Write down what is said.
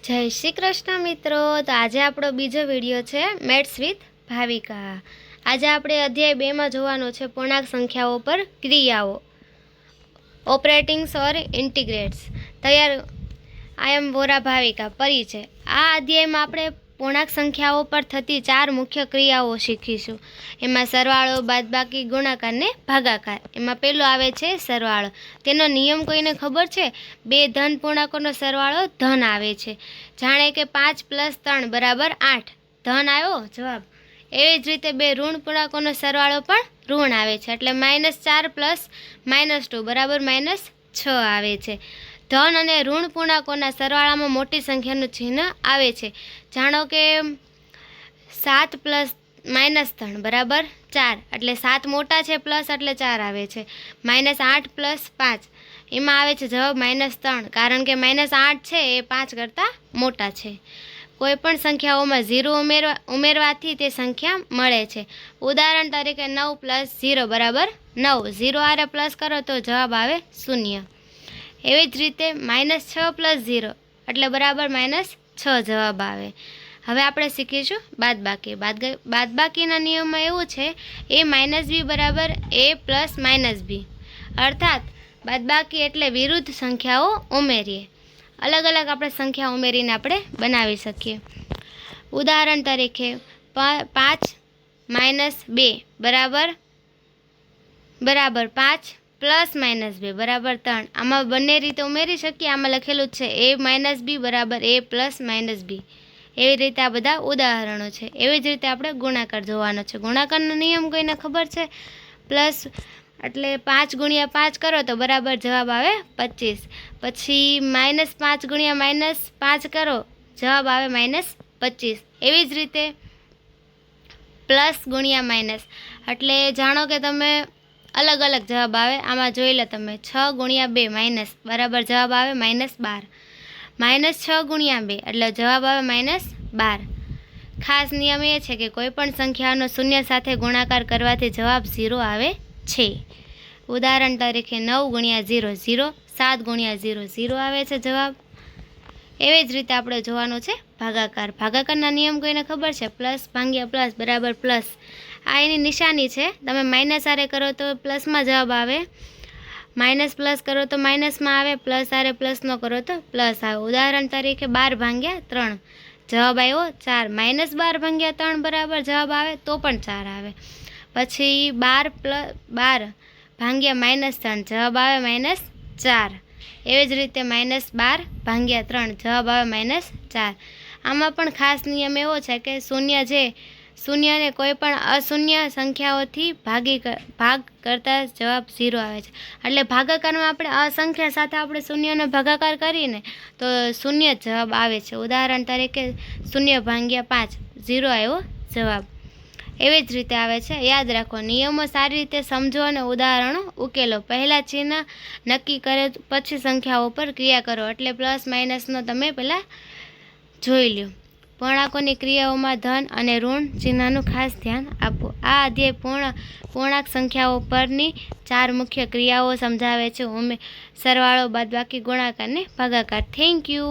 जय श्री कृष्ण मित्रों। तो आज आपणो बीजो विडियो है मैथ्स विथ भाविका। आज आपणे अध्याय 2 में जोवानो छे पूर्णांक संख्याओं पर क्रियाओं, ऑपरेटिंग्स और इंटीग्रेट्स। तैयार, आई एम वोरा भाविका। परिचय। आ अध्याय में आपणे पूर्णांक संख्याओं पर थती 4 मुख्य क्रियाओं शीखीशुं। एमां सरवाळो, बादबाकी, गुणाकार ने भागाकार। एमां पहेलो आवे छे सरवाळो। तेनो नियम कोईने खबर छे? 2 धन पूर्णांकोनो सरवाळो धन आवे छे। जाणे के 5 + 3 = 8 धन आव्यो जवाब। एवी ज रीते 2 ऋण पूर्णांकोनो सरवाळो पण ऋण आवे छे, એટલે -4 + -2 = -6 आवे छे। धन अने ऋण पूर्णांकोना सरवाळामां मोटी संख्यानुं चिन्ह आवे छे। जाणो के 7 + -3 = 4 એટલે 7 मोटा छे, प्लस એટલે 4 आवे छे। -8 + 5 एमां आवे छे जवाब -3, कारण के -8 छे ए 5 करता मोटा छे। कोईपण संख्याओमां 0 उमेरवाथी ते संख्या मळे छे। उदाहरण तरीके 9 + 0 = 9। 0 आरे प्लस करो तो जवाब आवे 0। एवी ज रीते -6 + 0 એટલે बराबर -6 जवाब आवे। हवे आपणे शीखीशुं बादबाकी। बादबाकीना नियममां एवुं छे a - b = a + -b, अर्थात बादबाकी एटले विरुद्ध संख्याओ उमेरीए। अलग अलग आपणे संख्या उमेरीने आपणे बनावी सकीए। उदाहरण तरीके 5 - 2 बराबर 5 + -2 = 3। आमां बंने रीते उमेरी शकीए। आमां लखेલું છે a - b = a + -b। एवी रीते आ बधा उदाहरणों छे। एवी ज रीते आपणे गुणाकार जोवानो छे। गुणाकारनो नियम कोईने खबर छे? प्लस એટલે 5 × 5 करो तो बराबर जवाब आवे 25। पछी -5 × -5 करो जवाब आवे -25। एवी ज रीते प्लस गुणिया माइनस એટલે जाणो के तमे अलग अलग जवाब आवे। आमां जोई लो तमे 6 × 2 माइनस बराबर जवाब आवे -12। -6 × 2 એટલે जवाब आवे -12। खास नियम ए छे के कोईपण संख्यानो शून्य साथे गुणाकार करवाथी जवाब 0 आवे छे। उदाहरण तरीके 9 × 0 = 0, 7 × 0 = 0 आवे छे जवाब। एवी ज रीते आपणे जोवानो छे भागाकार। भागाकारना नियम कोईने खबर छे? प्लस भांग्या प्लस बराबर प्लस। आ एनी निशानी छे। तमे माइनस आरे करो तो प्लस में जवाब आवे, माइनस प्लस करो तो माइनस में आवे, प्लस आरे प्लस नो करो तो प्लस आवे। उदाहरण तरीके 12/3 जवाब आव्यो 4। -12/3 बराबर जवाब आवे तो पण 4 आवे। पछी 12 भांग्या -3 जवाब आवे -4। एवी ज रीते -12/3 जवाब आवे -4। आमां पण खास नियम एवो छे के शून्य ने कोईपण अशून्य संख्याओथी भाग करता जवाब 0 आवे छे। એટલે ભાગાકારમાં આપણે અસંખ્યા સાથે આપણે શૂન્યનો ભાગાકાર કરીને તો શૂન્ય જવાબ આવે છે। ઉદાહરણ તરીકે 0/5 0 આવ્યો જવાબ। એવી જ રીતે આવે છે। યાદ રાખો, નિયમો સારી રીતે સમજો અને ઉદાહરણો ઉકેલો। પહેલા ચિહ્ન નક્કી કરે પછી સંખ્યાઓ પર ક્રિયા કરો। એટલે પ્લસ માઇનસનો તમે પહેલાં જોઈ લ્યો। પૂર્ણાંકોની ક્રિયાઓમાં ધન અને ઋણ ચિહ્નનું ખાસ ધ્યાન આપો। આ અધ્યાય પૂર્ણાંક સંખ્યાઓ પરની 4 મુખ્ય ક્રિયાઓ સમજાવે છે: સરવાળો, બાદબાકી, ગુણાકાર ને ભાગાકાર। Thank you.